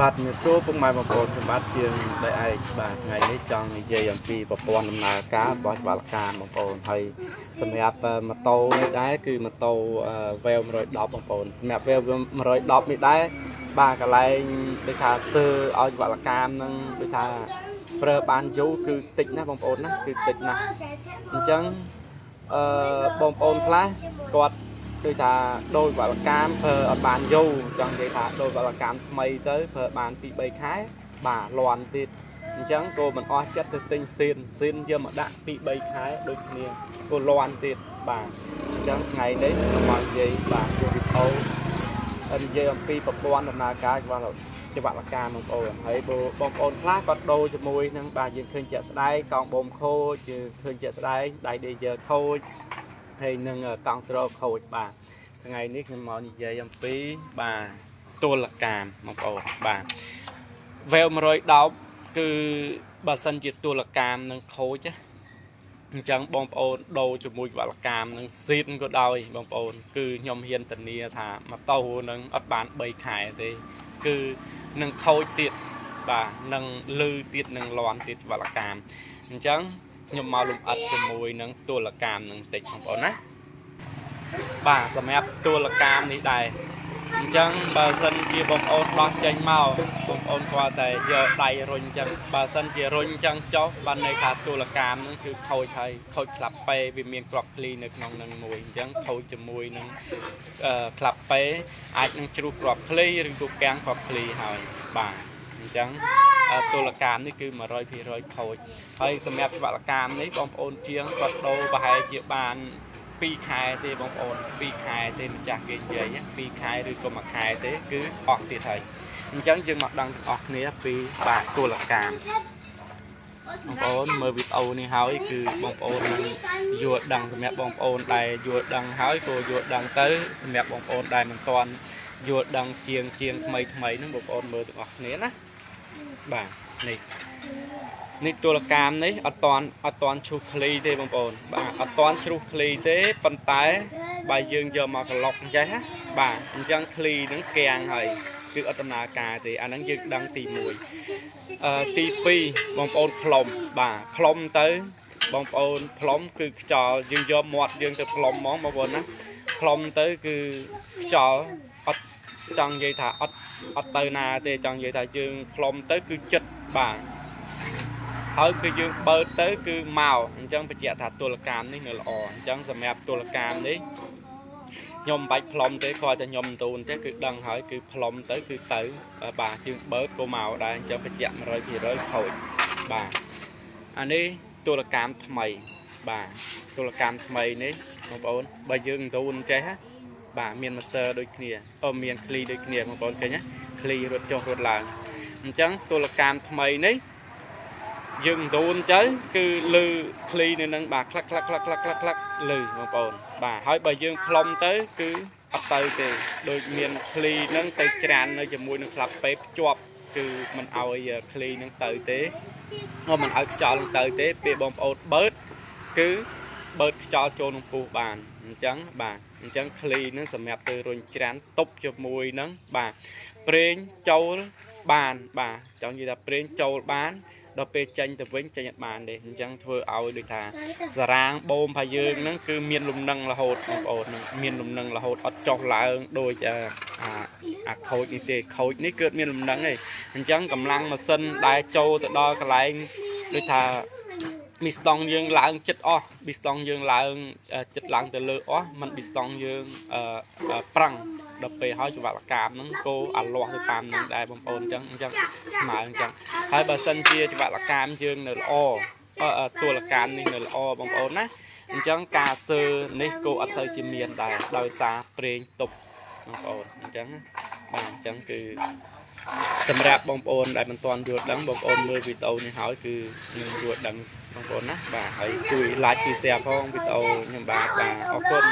បាទមានសួរពុកម៉ែបងប្អូនសម្បត្តិជាងដែលឯកបាទថ្ងៃនេះចង់និយាយអំពីប្រព័ន្ធដំណើរការរបស់ច្បាប់ការបងប្អូនហើយសម្រាប់ម៉ូតូនេះដែរគឺម៉ូតូ Veil 110បងប្អូនសម្រាប់ Veil 110នេះដែរបាទកន្លែងដូចថាសើឲ្យច្បាប់ការនឹងដូចថាប្រើបានយូរគឺតិចណាបងប្អូនណាគឺតិចណាស់អញ្ចឹងបងប្អូនខ្លះគាត់ដូចថាដូរវលកម្មធ្វើអត់បានយូរចង់និយាយថាដូរវលកម្មថ្មីទៅធ្វើបានពី3ខែបាទលន់ទៀតអញ្ចឹងក៏មិនអស់ចិត្តទៅទិញស៊ីនយកមកដាក់ពី3ខែដូចគ្នាក៏លន់ទៀតបាទអញ្ចឹងថ្ងៃនេះខ្ញុំមកនិយាយបាទវីដេអូនិយាយអំពីប្រព័ន្ធដំណើរការច្បាប់ការបងប្អូនហើយបងប្អូនខ្លះគាត់ដូរជាមួយនឹងបាទយើងឃើញជាក់ស្ដែងកង់បូមខូចយើងឃើញជាក់ស្ដែងដៃដេយើខូចហើយនឹងកង់ត្រខូចបាទថ្ងៃនេះខ្ញុំមកនិយាយអំពីបាទទល់កម្មបងប្អូនបាទ Veil 110គឺបើសិនជាទល់កម្មនឹងខូចអញ្ចឹងបងប្អូនដូរជាមួយវលកម្មនឹងស៊ីនក៏ដោយបងប្អូនគឺខ្ញុំហ៊ានធានាថាម៉ូតូនឹងអត់បាន3ខែទេគឺនឹងខូចទៀតបាទនឹងលឺទៀតនឹងលន់ទៀតវលកម្មអញ្ចឹងខ្ញុំមកលំអិតជាមួយនឹងទល់កម្មនឹងតិចបងប្អូនណាបាទសម្រាប់ទល់កម្មនេះដែរអញ្ចឹងបើសិនជាបងប្អូនដោះចេញមកបងប្អូនគាត់តែយកដៃរុញអញ្ចឹងបើសិនជារុញអញ្ចឹងចុះបានន័យថាទល់កម្មនឹងគឺខូចហើយខូចក្លាប់ពេវាមានក្របឃ្លីនៅក្នុងនឹងមួយអញ្ចឹងខូចជាមួយនឹងក្លាប់ពេអាចនឹងជ្រុះក្របឃ្លីឬក៏កាំងក្របឃ្លីហើយបាទអញ្ចឹងទល់កម្មនេះគឺ 100% ខូចហើយសម្រាប់វលកម្មនេះបងប្អូនជាងគាត់ដូរប្រហែលជាបាន2ខែទេបងប្អូន2ខែទេម្ចាស់គេនិយាយ2ខែឬក៏1ខែទេគឺអស់ទៀតហើយអញ្ចឹងយើងមកដឹងទាំងអស់គ្នាពីបាទទល់កម្មបងប្អូនមើលវីដេអូនេះហើយគឺបងប្អូននឹងយល់ដឹងសម្រាប់បងប្អូនដែលយល់ដឹងហើយក៏យល់ដឹងទៅសម្រាប់បងប្អូនដែលមិនទាន់យល់ដឹងជាងថ្មីហ្នឹងបងប្អូនមើលទាំងអស់គ្នាណាបាទនេះទល់កម្មនេះអត់តាន់ឈ្លុះឃ្លីទេបងប្អូនបាទអត់តាន់ឈ្លុះឃ្លីទេប៉ុន្តែបើយើងយកមកក្លុកអញ្ចេះណាបាទអញ្ចឹងឃ្លីនឹងកាំងហើយគឺអត់ដំណើរការទេអាហ្នឹងយើងដឹងទី1ទី2បងប្អូនផ្លុំបាទផ្លុំទៅបងប្អូនផ្លុំគឺខ្យល់យើងយកមាត់យើងទៅផ្លុំហ្មងបងប្អូនណាផ្លុំទៅគឺខ្យល់អត់ចង់និយាយថាអត់ទៅណាទេចង់និយាយថាយើងផ្លុំទៅគឺចិត្តបាទហើយគឺយើងបើកទៅគឺមកអញ្ចឹងបញ្ជាក់ថាទល់កម្មនេះនៅល្អអញ្ចឹងសម្រាប់ទល់កម្មនេះខ្ញុំមិនបាច់ផ្លុំទេគាត់តែខ្ញុំទូនទេគឺដឹងហើយគឺផ្លុំទៅគឺទៅបាទយើងបើកក៏មកដែរអញ្ចឹងបញ្ជាក់ 100% ខូចបាទអានេះទល់កម្មថ្មីបាទទល់កម្មថ្មីនេះបងប្អូនបើយើងទូនចេះបាទមានម៉ាសឺដូចគ្នាមានឃ្លីដូចគ្នាបងប្អូនឃើញណាឃ្លីរត់ចុះរត់ឡើងអញ្ចឹងទល់កម្មថ្មីនេះយើងទូនទៅគឺលឺឃ្លីនៅនឹងបាទក្លាក់លឺបងប្អូនបាទហើយបើយើងផ្លុំទៅគឺអត់ទៅទេដូចមានឃ្លីនឹងទៅច្រាននៅជាមួយនឹងក្លាប់ពេភ្ជាប់គឺមិនឲ្យឃ្លីនឹងទៅទេមិនឲ្យខ្យល់នឹងទៅទេពេលបងប្អូនបើកគឺបើកខ្យល់ចូលក្នុងពោះបានអញ្ចឹងបាទអញ្ចឹងឃ្លីនឹងសម្រាប់ទៅរុញច្រានទប់ជាមួយនឹងបាទប្រេងចូលបានបាទចង់និយាយថាប្រេងចូលបានដល់ពេលចេញទៅវិញចេញអត់បានទេអញ្ចឹងធ្វើឲ្យដូចថាសារ៉ាងបូមរបស់យើងហ្នឹងគឺមានលំនឹងរហូតបងប្អូនមានលំនឹងរហូតអត់ចុះឡើងដូចអាខូចនេះទេខូចនេះគឺមានលំនឹងឯងអញ្ចឹងកម្លាំងម៉ាស៊ីនដែលចូលទៅដល់កន្លែងដូចថាមីស្តង់យើងឡើងចិត្តអស់មីស្តង់យើងឡើងចិត្តឡើងទៅលើអស់មិនមីស្តង់យើងប្រឹងដល់ពេលហើយច្បាប់កម្មហ្នឹងគោអាលាស់ទៅតាមហ្នឹងដែរបងប្អូនអញ្ចឹងស្មើអញ្ចឹងហើយបើសិនជាច្បាប់កម្មយើងនៅល្អទល់កម្មនេះនៅល្អបងប្អូនណាអញ្ចឹងការសើនេះគោអត់សូវជាមានដែរដោយសារប្រេងទប់បងប្អូនអញ្ចឹងបាទអញ្ចឹងគឺសម្រាប់បងប្អូនដែលមិនទាន់យល់ដឹងបងប្អូនមើលវីដេអូនេះហើយគឺនឹងយល់ដឹងបងប្អូនណាបាទហើយជួយ like ជួយ share ផងវីដេអូខ្ញុំបាទអរគុណ